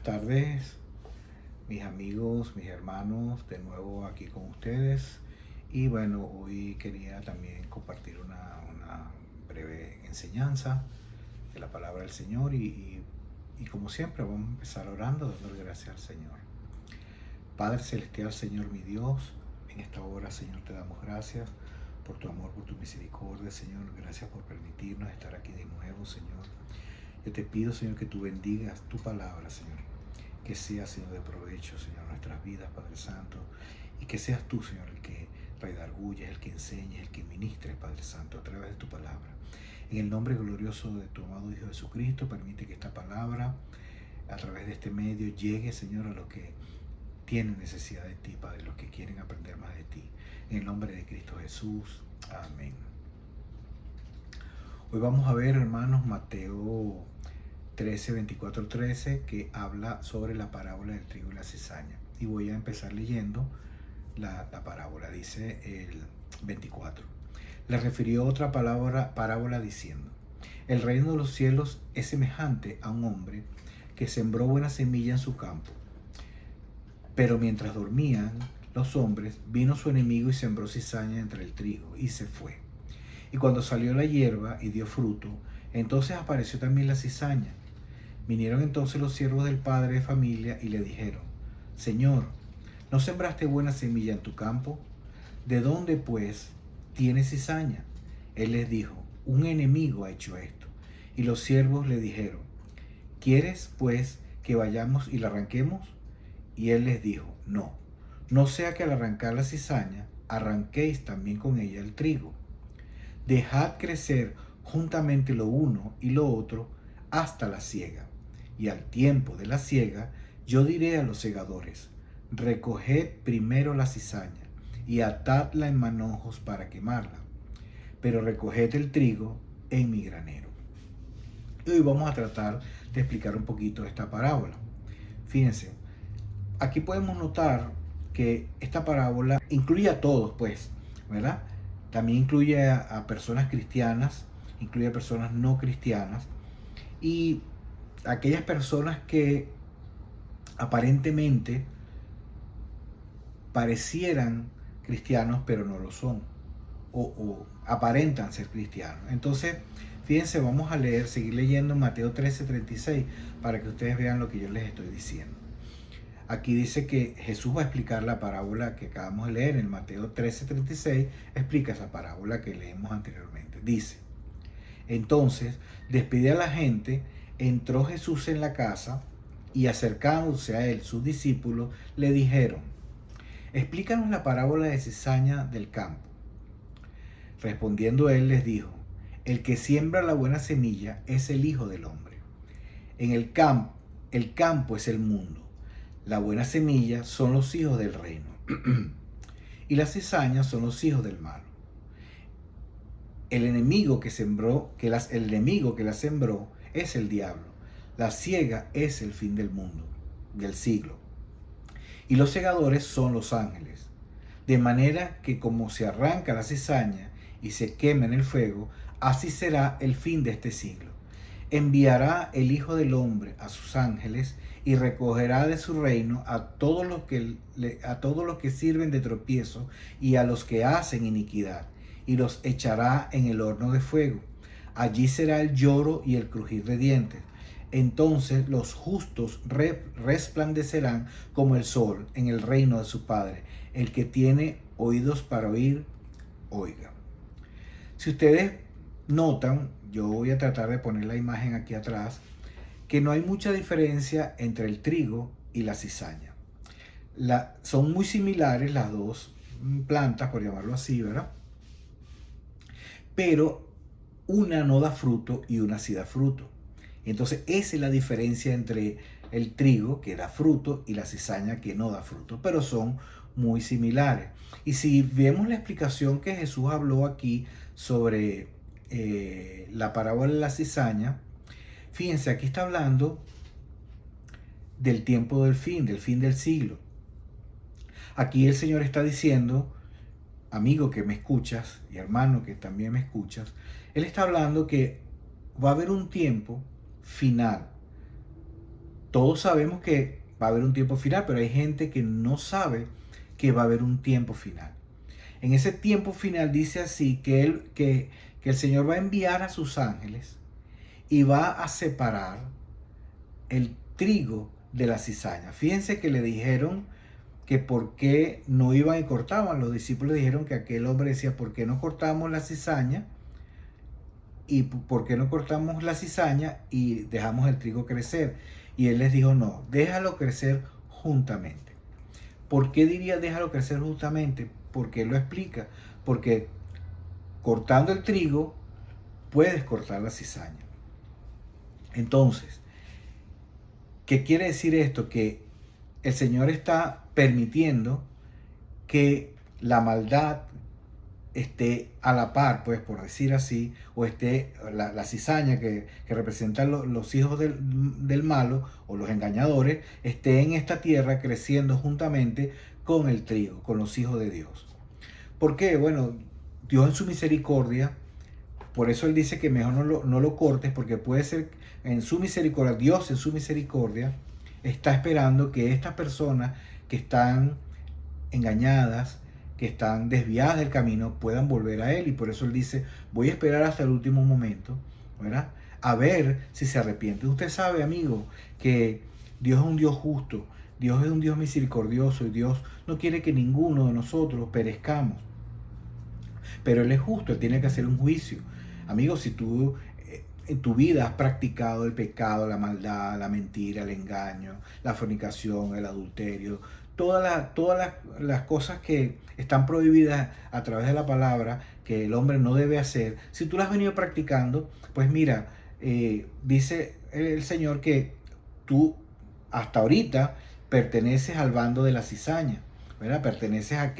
tardes, mis amigos, mis hermanos, de nuevo aquí con ustedes. Y bueno, hoy quería también compartir una breve enseñanza de la palabra del Señor y como siempre vamos a empezar orando, dándole gracias al Señor. Padre Celestial, Señor mi Dios, en esta hora, Señor, te damos gracias por tu amor, por tu misericordia, Señor. Gracias por permitirnos estar aquí de nuevo, Señor. Yo te pido, Señor, que tú bendigas tu palabra, Señor. Que sea, Señor, de provecho, Señor, nuestras vidas, Padre Santo. Y que seas tú, Señor, el que redarguyes, el que enseñes, el que ministre, Padre Santo, a través de tu palabra. En el nombre glorioso de tu amado Hijo Jesucristo, permite que esta palabra, a través de este medio, llegue, Señor, a los que tienen necesidad de ti, Padre, los que quieren aprender más de ti. En el nombre de Cristo Jesús. Amén. Hoy vamos a ver, hermanos, Mateo 13, 24, 13, que habla sobre la parábola del trigo y la cizaña. Y voy a empezar leyendo la parábola. Dice el 24. Le refirió otra parábola diciendo: el reino de los cielos es semejante a un hombre que sembró buena semilla en su campo. Pero mientras dormían los hombres, vino su enemigo y sembró cizaña entre el trigo y se fue. Y cuando salió la hierba y dio fruto, entonces apareció también la cizaña. Vinieron entonces los siervos del padre de familia y le dijeron: Señor, ¿no sembraste buena semilla en tu campo? ¿De dónde, pues, tienes cizaña? Él les dijo: un enemigo ha hecho esto. Y los siervos le dijeron: ¿quieres, pues, que vayamos y la arranquemos? Y él les dijo: no sea que al arrancar la cizaña, arranquéis también con ella el trigo. Dejad crecer juntamente lo uno y lo otro hasta la siega. Y al tiempo de la siega, yo diré a los segadores: recoged primero la cizaña y atadla en manojos para quemarla, pero recoged el trigo en mi granero. Y hoy vamos a tratar de explicar un poquito esta parábola. Fíjense, aquí podemos notar que esta parábola incluye a todos, pues, ¿verdad? También incluye a personas cristianas, incluye a personas no cristianas y aquellas personas que aparentemente parecieran cristianos pero no lo son, o aparentan ser cristianos. Entonces, fíjense, vamos a seguir leyendo Mateo 13:36 para que ustedes vean lo que yo les estoy diciendo. Aquí dice que Jesús va a explicar la parábola que acabamos de leer en Mateo 13:36, explica esa parábola que leímos anteriormente. Dice: entonces, despide a la gente, entró Jesús en la casa y acercándose a él sus discípulos le dijeron: explícanos la parábola de cizaña del campo. Respondiendo él les dijo: el que siembra la buena semilla es el Hijo del Hombre. El campo es el mundo. La buena semilla son los hijos del reino y las cizañas son los hijos del mal. El enemigo que la sembró es el diablo. La siega es el fin del mundo, del siglo. Y los segadores son los ángeles. De manera que como se arranca la cizaña y se quema en el fuego, así será el fin de este siglo. Enviará el Hijo del Hombre a sus ángeles y recogerá de su reino a todos los que sirven de tropiezo y a los que hacen iniquidad, y los echará en el horno de fuego. Allí será el lloro y el crujir de dientes. Entonces los justos resplandecerán como el sol en el reino de su Padre. El que tiene oídos para oír, oiga. Si ustedes notan, yo voy a tratar de poner la imagen aquí atrás, que no hay mucha diferencia entre el trigo y la cizaña. Son muy similares las dos plantas, por llamarlo así, ¿verdad? Pero una no da fruto y una sí da fruto. Entonces esa es la diferencia entre el trigo que da fruto y la cizaña que no da fruto, pero son muy similares. Y si vemos la explicación que Jesús habló aquí sobre la parábola de la cizaña, fíjense, aquí está hablando del tiempo del fin del siglo. Aquí el Señor está diciendo: amigo que me escuchas y hermano que también me escuchas, Él está hablando que va a haber un tiempo final, Todos sabemos que va a haber un tiempo final, pero hay gente que no sabe que va a haber un tiempo final. En ese tiempo final dice así que el Señor va a enviar a sus ángeles y va a separar el trigo de la cizaña. Fíjense que le dijeron que por qué no iban y cortaban. Los discípulos dijeron que aquel hombre decía, ¿por qué no cortamos la cizaña? ¿Y por qué no cortamos la cizaña y dejamos el trigo crecer? Y él les dijo, no, déjalo crecer juntamente. ¿Por qué diría déjalo crecer juntamente? Porque él lo explica. Porque cortando el trigo, puedes cortar la cizaña. Entonces, ¿qué quiere decir esto? Que el Señor está permitiendo que la maldad esté a la par, pues por decir así, o esté la cizaña que representan los hijos del malo o los engañadores, esté en esta tierra creciendo juntamente con el trigo, con los hijos de Dios. ¿Por qué? Bueno, Dios en su misericordia, por eso Él dice que mejor no lo cortes, porque puede ser en su misericordia, Dios en su misericordia, está esperando que estas personas que están engañadas, que están desviadas del camino, puedan volver a Él. Y por eso Él dice, voy a esperar hasta el último momento, ¿verdad? A ver si se arrepiente. Usted sabe, amigo, que Dios es un Dios justo, Dios es un Dios misericordioso y Dios no quiere que ninguno de nosotros perezcamos. Pero Él es justo, Él tiene que hacer un juicio. Amigo, si tú en tu vida has practicado el pecado, la maldad, la mentira, el engaño, la fornicación, el adulterio, todas las cosas que están prohibidas a través de la palabra que el hombre no debe hacer, si tú las has venido practicando, pues mira, dice el Señor que tú hasta ahorita perteneces al bando de la cizaña, ¿verdad? Perteneces a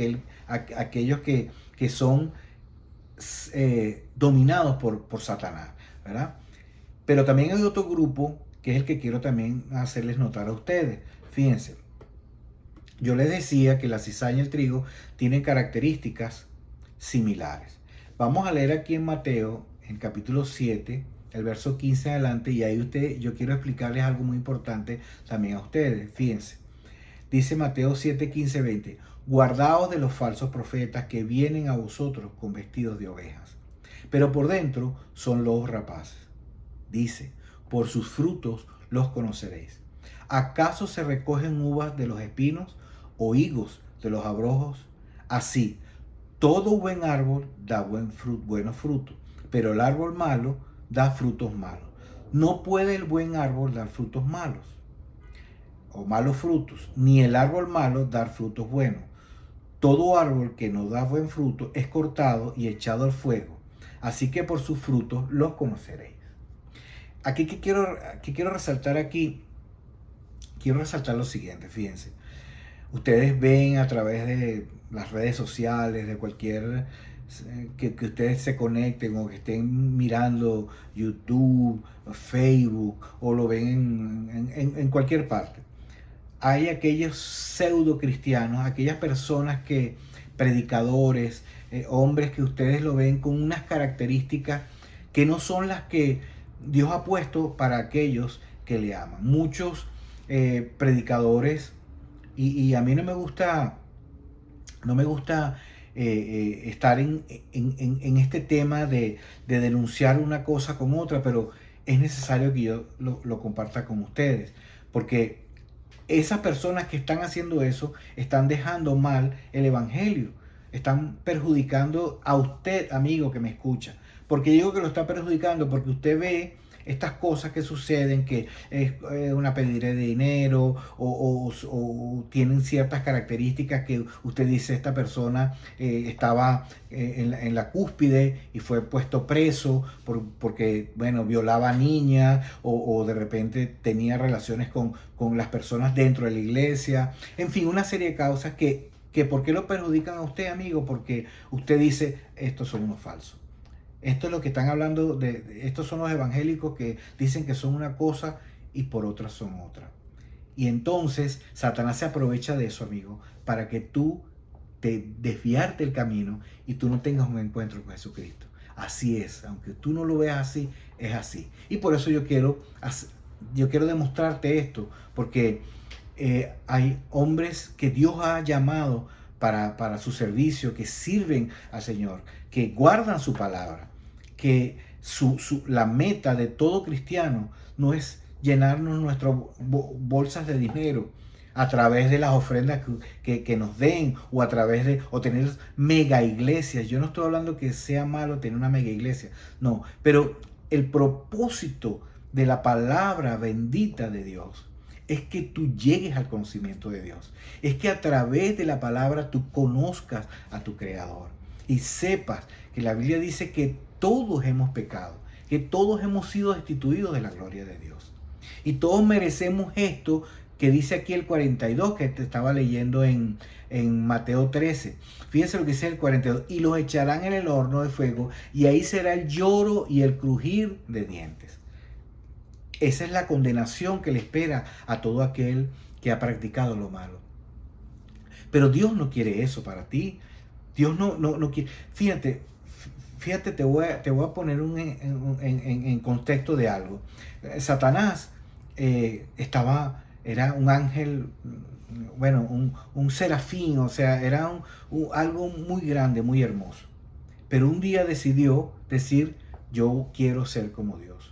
aquellos que son dominados por Satanás, ¿verdad? Pero también hay otro grupo que es el que quiero también hacerles notar a ustedes. Fíjense, yo les decía que la cizaña y el trigo tienen características similares. Vamos a leer aquí en Mateo, en capítulo 7, el verso 15 en adelante, y ahí yo quiero explicarles algo muy importante también a ustedes. Fíjense, dice Mateo 7, 15, 20, guardaos de los falsos profetas que vienen a vosotros con vestidos de ovejas, pero por dentro son lobos rapaces. Dice, por sus frutos los conoceréis. ¿Acaso se recogen uvas de los espinos o higos de los abrojos? Así, todo buen árbol da buenos frutos, pero el árbol malo da frutos malos. No puede el buen árbol dar frutos malos o malos frutos, ni el árbol malo dar frutos buenos. Todo árbol que no da buen fruto es cortado y echado al fuego. Así que por sus frutos los conoceréis. Aquí que quiero resaltar quiero resaltar lo siguiente, fíjense. Ustedes ven a través de las redes sociales, de cualquier que ustedes se conecten o que estén mirando YouTube, Facebook o lo ven en cualquier parte. Hay aquellos pseudo cristianos, aquellas personas predicadores, hombres que ustedes lo ven con unas características que no son las que Dios ha puesto para aquellos que le aman. Muchos predicadores, y a mí no me gusta estar en este tema de denunciar una cosa con otra, pero es necesario que yo lo comparta con ustedes, porque esas personas que están haciendo eso están dejando mal el evangelio, están perjudicando a usted, amigo que me escucha. Porque digo que lo está perjudicando porque usted ve estas cosas que suceden, que es una pedida de dinero o tienen ciertas características que usted dice esta persona estaba en la cúspide y fue puesto preso porque, bueno, violaba a niñas o de repente tenía relaciones con las personas dentro de la iglesia. En fin, una serie de causas que ¿por qué lo perjudican a usted, amigo? Porque usted dice, estos son unos falsos. Esto es lo que están hablando estos son los evangélicos que dicen que son una cosa y por otra son otra. Y entonces Satanás se aprovecha de eso, amigo, para que tú te desviarte el camino y tú no tengas un encuentro con Jesucristo. Así es, aunque tú no lo veas así, es así. Y por eso yo quiero yo quiero demostrarte esto, porque hay hombres que Dios ha llamado para su servicio, que sirven al Señor, que guardan su palabra, que la meta de todo cristiano no es llenarnos nuestras bolsas de dinero a través de las ofrendas que nos den, o a través de, o tener mega iglesias. Yo no estoy hablando que sea malo tener una mega iglesia, no, pero el propósito de la palabra bendita de Dios es que tú llegues al conocimiento de Dios. Es que a través de la palabra tú conozcas a tu Creador y sepas que la Biblia dice que todos hemos pecado, que todos hemos sido destituidos de la gloria de Dios. Y todos merecemos esto que dice aquí el 42, que te estaba leyendo en Mateo 13. Fíjense lo que dice el 42. Y los echarán en el horno de fuego, y ahí será el lloro y el crujir de dientes. Esa es la condenación que le espera a todo aquel que ha practicado lo malo. Pero Dios no quiere eso para ti. Dios no quiere. Fíjate, te voy a poner en contexto de algo. Satanás era un ángel, bueno, un serafín, o sea, era algo muy grande, muy hermoso. Pero un día decidió decir, yo quiero ser como Dios.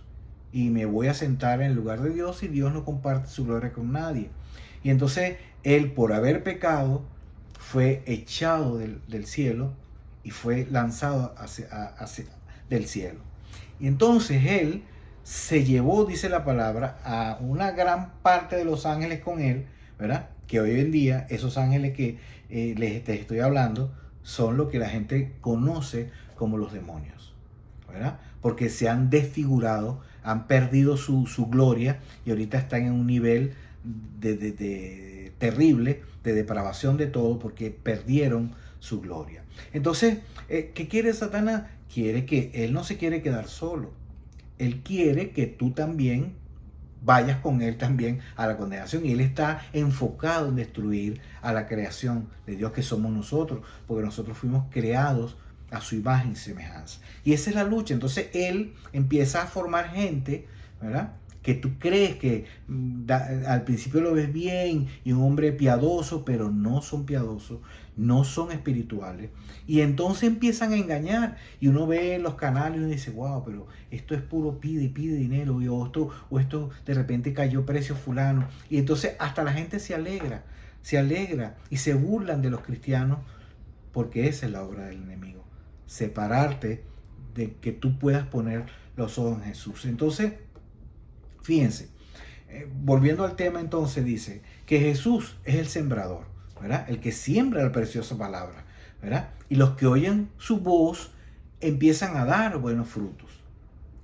Y me voy a sentar en el lugar de Dios, y Dios no comparte su gloria con nadie. Y entonces él, por haber pecado, fue echado del cielo y fue lanzado del cielo. Y entonces él se llevó, dice la palabra, a una gran parte de los ángeles con él, ¿verdad? Que hoy en día esos ángeles que te estoy hablando son lo que la gente conoce como los demonios, ¿verdad? Porque se han desfigurado, han perdido su gloria, y ahorita están en un nivel terrible de depravación de todo, porque perdieron su gloria. Entonces, ¿qué quiere Satanás? Quiere que él no se quiere quedar solo. Él quiere que tú también vayas con él también a la condenación, y él está enfocado en destruir a la creación de Dios, que somos nosotros, porque nosotros fuimos creados a su imagen y semejanza. Y esa es la lucha. Entonces él empieza a formar gente, ¿verdad?, que tú crees que al principio lo ves bien, y un hombre piadoso, pero no son piadosos, no son espirituales. Y entonces empiezan a engañar, y uno ve los canales y uno dice, wow, pero esto es puro pide dinero, o esto de repente cayó precio fulano. Y entonces hasta la gente se alegra y se burlan de los cristianos, porque esa es la obra del enemigo, separarte de que tú puedas poner los ojos en Jesús. Entonces, fíjense, volviendo al tema, entonces dice que Jesús es el sembrador, ¿verdad? El que siembra la preciosa palabra, ¿verdad? Y los que oyen su voz empiezan a dar buenos frutos.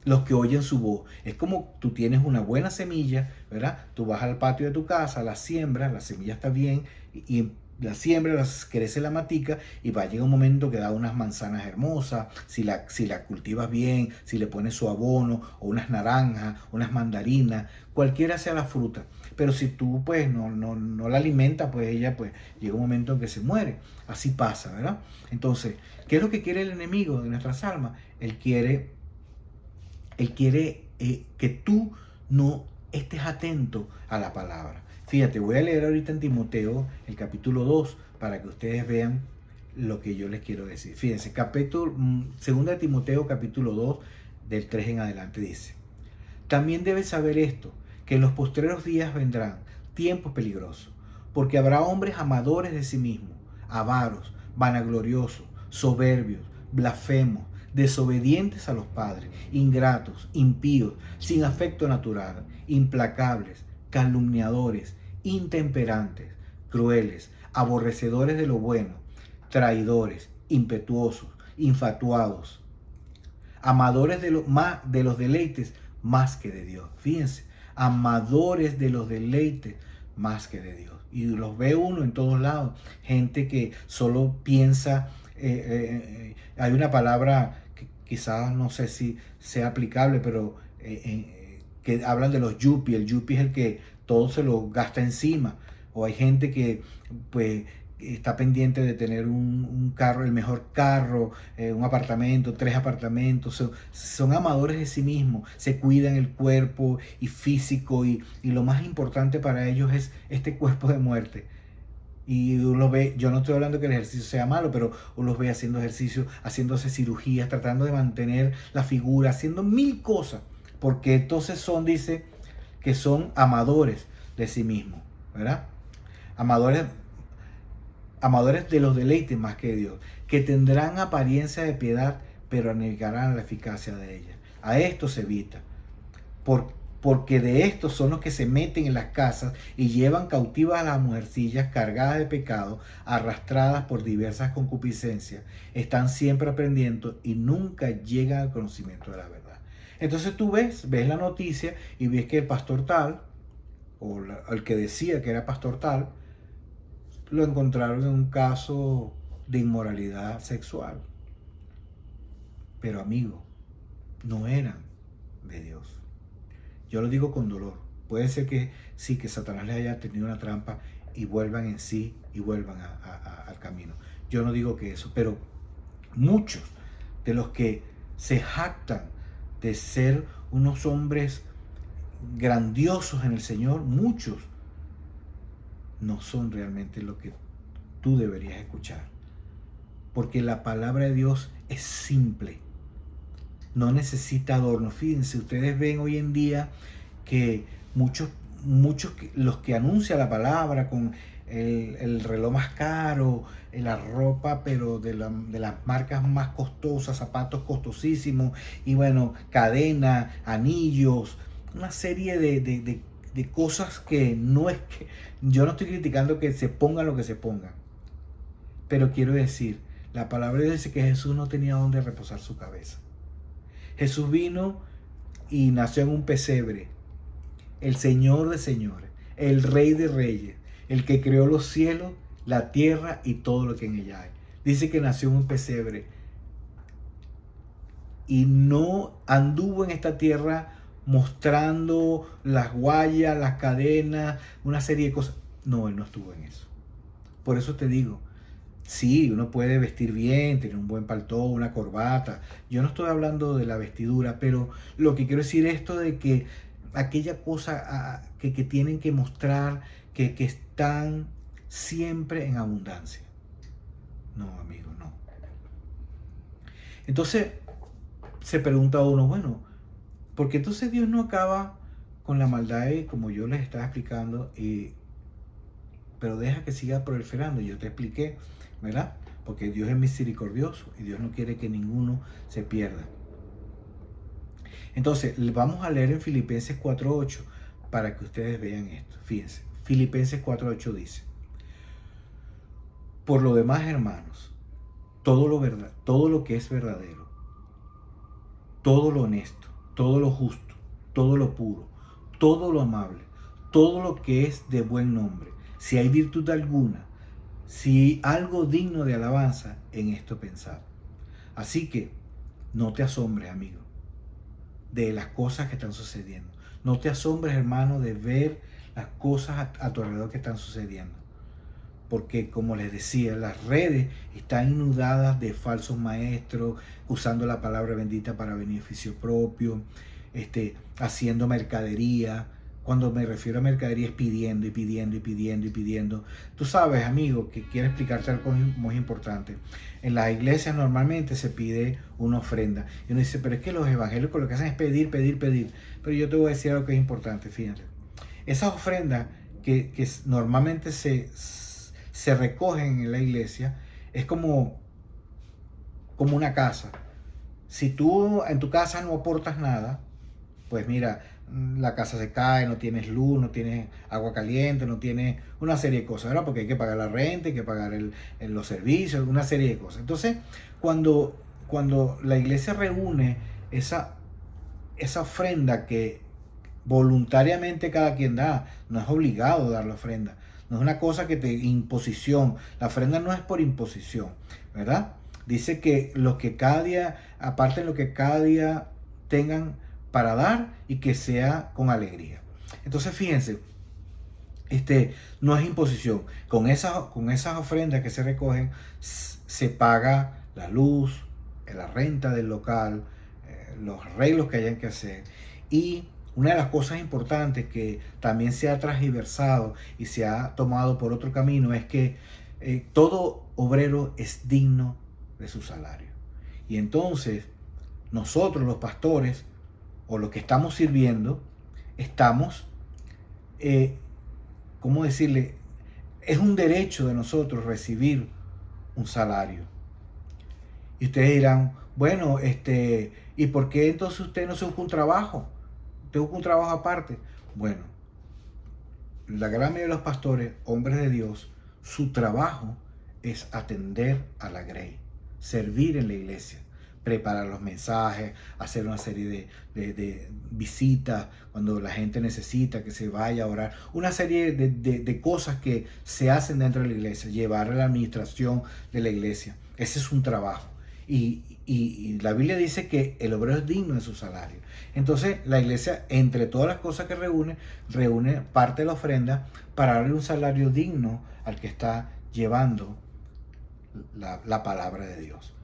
Los que oyen su voz. Es como tú tienes una buena semilla, ¿verdad? Tú vas al patio de tu casa, la siembras, la semilla está bien, y la siembra, crece la matica, y va a llegar un momento que da unas manzanas hermosas, si la cultivas bien, si le pones su abono, o unas naranjas, unas mandarinas, cualquiera sea la fruta. Pero si tú pues no la alimentas, pues ella pues llega un momento en que se muere. Así pasa, ¿verdad? Entonces, ¿qué es lo que quiere el enemigo de nuestras almas? Él quiere que tú no estés atento a la palabra. Fíjate, voy a leer ahorita en Timoteo el capítulo 2 para que ustedes vean lo que yo les quiero decir. Fíjense, 2 de Timoteo capítulo 2 del 3 en adelante dice: también debes saber esto, que en los postreros días vendrán tiempos peligrosos, porque habrá hombres amadores de sí mismos, avaros, vanagloriosos, soberbios, blasfemos, desobedientes a los padres, ingratos, impíos, sin afecto natural, implacables, calumniadores, intemperantes, crueles, aborrecedores de lo bueno, traidores, impetuosos, infatuados, amadores de los deleites más que de Dios. Fíjense, amadores de los deleites más que de Dios. Y los ve uno en todos lados. Gente que solo piensa, hay una palabra que quizás no sé si sea aplicable, pero que hablan de los yuppies. El yuppie es el que todo se lo gasta encima. O hay gente que pues está pendiente de tener un carro, el mejor carro, un apartamento, 3 apartamentos. Son amadores de sí mismos, se cuidan el cuerpo y físico y lo más importante para ellos es este cuerpo de muerte. Y uno ve, yo no estoy hablando que el ejercicio sea malo, pero uno los ve haciendo ejercicio, haciéndose cirugías, tratando de mantener la figura, haciendo mil cosas, porque entonces dice, que son amadores de sí mismos, ¿verdad? Amadores, amadores de los deleites más que de Dios, que tendrán apariencia de piedad, pero negarán la eficacia de ella. A esto se evita, porque de estos son los que se meten en las casas y llevan cautivas a las mujercillas cargadas de pecado, arrastradas por diversas concupiscencias. Están siempre aprendiendo y nunca llegan al conocimiento de la verdad. Entonces tú ves la noticia y ves que el pastor tal, o el que decía que era pastor tal, lo encontraron en un caso de inmoralidad sexual. Pero amigo, no eran de Dios. Yo lo digo con dolor. Puede ser que sí, que Satanás les haya tenido una trampa y vuelvan en sí y vuelvan al camino. Yo no digo que eso, pero muchos de los que se jactan de ser unos hombres grandiosos en el Señor, muchos no son realmente lo que tú deberías escuchar. Porque la palabra de Dios es simple. No necesita adorno. Fíjense, ustedes ven hoy en día que muchos los que anuncian la palabra con el reloj más caro, la ropa pero de las marcas más costosas, zapatos costosísimos y bueno, cadena, anillos, una serie de cosas que no es que, yo no estoy criticando que se pongan lo que se pongan, pero quiero decir, la palabra dice que Jesús no tenía donde reposar su cabeza. Jesús vino y nació en un pesebre, el Señor de señores, el Rey de reyes, el que creó los cielos, la tierra y todo lo que en ella hay. Dice que nació en un pesebre y no anduvo en esta tierra mostrando las guayas, las cadenas, una serie de cosas. No, él no estuvo en eso. Por eso te digo, sí, uno puede vestir bien, tener un buen paltó, una corbata. Yo no estoy hablando de la vestidura, pero lo que quiero decir es esto de que aquella cosa que tienen que mostrar que están siempre en abundancia. No, amigo, no. Entonces se pregunta uno, bueno, ¿por qué entonces Dios no acaba con la maldad como yo les estaba explicando? Pero deja que siga proliferando. Yo te expliqué, ¿verdad? Porque Dios es misericordioso y Dios no quiere que ninguno se pierda. Entonces, vamos a leer en Filipenses 4:8 para que ustedes vean esto. Fíjense, Filipenses 4:8 dice: por lo demás, hermanos, todo lo que es verdadero, todo lo honesto, todo lo justo, todo lo puro, todo lo amable, todo lo que es de buen nombre, si hay virtud alguna, si algo digno de alabanza, en esto pensar. Así que no te asombres, amigo, de las cosas que están sucediendo. No te asombres, hermano, de ver las cosas a tu alrededor que están sucediendo. Porque, como les decía, las redes están inundadas de falsos maestros, usando la palabra bendita para beneficio propio, haciendo mercadería. Cuando me refiero a mercadería es pidiendo y pidiendo y pidiendo y pidiendo. Tú sabes, amigo, que quiero explicarte algo muy importante. En las iglesias normalmente se pide una ofrenda. Y uno dice, pero es que los evangélicos lo que hacen es pedir, pedir, pedir. Pero yo te voy a decir algo que es importante, fíjate. Esas ofrendas que normalmente se recogen en la iglesia es como una casa. Si tú en tu casa no aportas nada, pues mira, la casa se cae, no tienes luz, no tienes agua caliente, no tienes una serie de cosas, ¿verdad? Porque hay que pagar la renta, hay que pagar los servicios, una serie de cosas. Entonces, cuando la iglesia reúne esa ofrenda que voluntariamente cada quien da, no es obligado a dar la ofrenda, no es una cosa que te imposición, la ofrenda no es por imposición, ¿verdad? Dice que los que cada día, aparte de lo que cada día tengan para dar y que sea con alegría. Entonces fíjense, No es imposición. Con esas ofrendas que se recogen, se paga la luz, la renta del local, los arreglos que hayan que hacer. Y una de las cosas importantes que también se ha transgiversado y se ha tomado por otro camino es que todo obrero es digno de su salario. Y entonces nosotros los pastores o los que estamos sirviendo, estamos, ¿cómo decirle? Es un derecho de nosotros recibir un salario. Y ustedes dirán, bueno, ¿y por qué entonces usted no se busca un trabajo? ¿Usted busca un trabajo aparte? Bueno, la gran mayoría de los pastores, hombres de Dios, su trabajo es atender a la grey, servir en la iglesia, preparar los mensajes, hacer una serie de visitas cuando la gente necesita que se vaya a orar, una serie de cosas que se hacen dentro de la iglesia, llevar a la administración de la iglesia. Ese es un trabajo. Y la Biblia dice que el obrero es digno de su salario. Entonces la iglesia, entre todas las cosas que reúne parte de la ofrenda para darle un salario digno al que está llevando la palabra de Dios.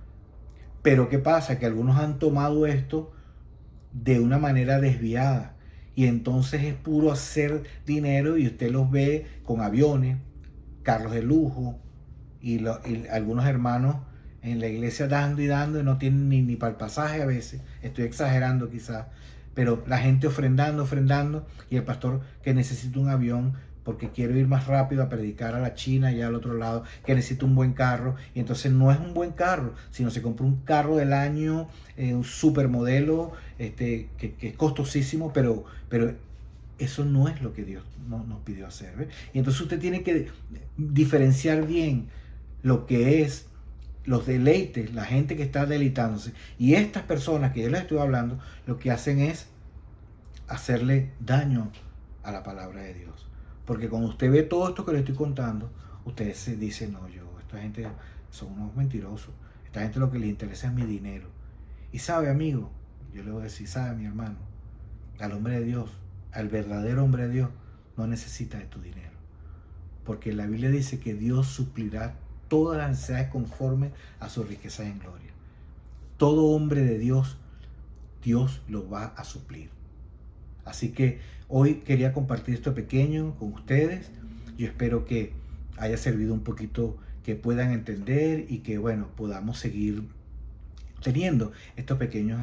Pero ¿qué pasa? Que algunos han tomado esto de una manera desviada y entonces es puro hacer dinero y usted los ve con aviones, carros de lujo y algunos hermanos en la iglesia dando y no tienen ni para el pasaje a veces. Estoy exagerando quizás, pero la gente ofrendando y el pastor que necesita un avión porque quiero ir más rápido a predicar a la China y al otro lado, que necesita un buen carro, y entonces no es un buen carro, sino se compra un carro del año, un supermodelo, que es costosísimo, pero eso no es lo que Dios nos pidió hacer, ¿ves? Y entonces usted tiene que diferenciar bien lo que es los deleites, la gente que está deleitándose, y estas personas que yo les estoy hablando, lo que hacen es hacerle daño a la palabra de Dios. Porque cuando usted ve todo esto que le estoy contando, usted se dice, no, esta gente son unos mentirosos. Esta gente lo que le interesa es mi dinero. Y sabe, amigo, yo le voy a decir, sabe, mi hermano, al hombre de Dios, al verdadero hombre de Dios, no necesita de tu dinero. Porque la Biblia dice que Dios suplirá todas las necesidades conforme a su riqueza en gloria. Todo hombre de Dios, Dios lo va a suplir. Así que hoy quería compartir esto pequeño con ustedes. Yo espero que haya servido un poquito, que puedan entender y que, bueno, podamos seguir teniendo estos pequeños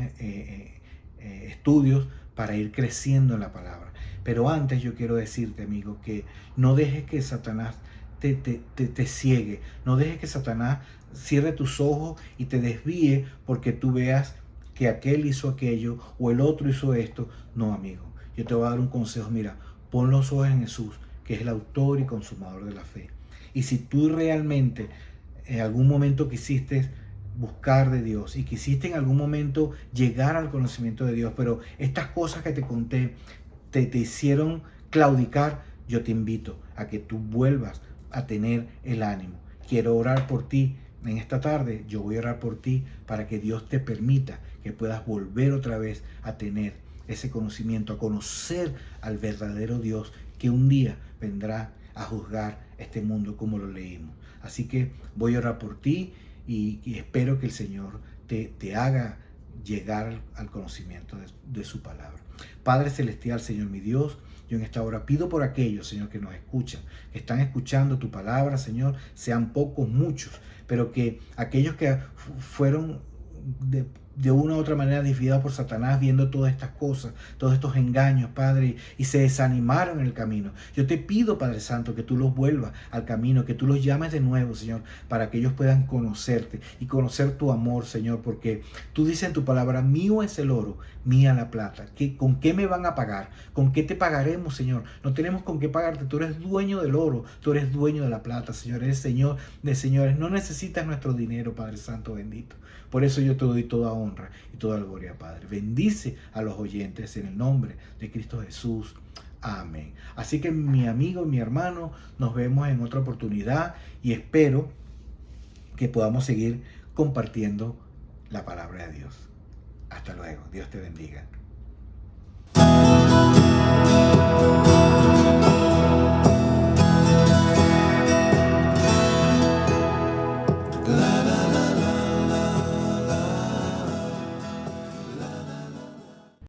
estudios para ir creciendo en la palabra. Pero antes yo quiero decirte, amigo, que no dejes que Satanás te ciegue. No dejes que Satanás cierre tus ojos y te desvíe porque tú veas que aquel hizo aquello o el otro hizo esto. No, amigo. Yo te voy a dar un consejo. Mira, pon los ojos en Jesús, que es el autor y consumador de la fe. Y si tú realmente en algún momento quisiste buscar de Dios y quisiste en algún momento llegar al conocimiento de Dios, pero estas cosas que te conté te hicieron claudicar, yo te invito a que tú vuelvas a tener el ánimo. Quiero orar por ti en esta tarde. Yo voy a orar por ti para que Dios te permita que puedas volver otra vez a tener ese conocimiento, a conocer al verdadero Dios que un día vendrá a juzgar este mundo como lo leímos. Así que voy a orar por ti y espero que el Señor te haga llegar al conocimiento de su palabra. Padre Celestial, Señor mi Dios, yo en esta hora pido por aquellos, Señor, que nos escuchan, que están escuchando tu palabra, Señor, sean pocos, muchos, pero que aquellos que fueron de una u otra manera desviados por Satanás viendo todas estas cosas, todos estos engaños, Padre, y se desanimaron en el camino. Yo te pido, Padre Santo, que tú los vuelvas al camino, que tú los llames de nuevo, Señor, para que ellos puedan conocerte y conocer tu amor, Señor, porque tú dices en tu palabra, mío es el oro, mía la plata. ¿Con qué me van a pagar? ¿Con qué te pagaremos, Señor? No tenemos con qué pagarte. Tú eres dueño del oro, tú eres dueño de la plata, Señor. Eres Señor de señores. No necesitas nuestro dinero, Padre Santo bendito. Por eso yo te doy toda honra y toda gloria, Padre. Bendice a los oyentes en el nombre de Cristo Jesús. Amén. Así que mi amigo, mi hermano, nos vemos en otra oportunidad y espero que podamos seguir compartiendo la palabra de Dios. Hasta luego. Dios te bendiga.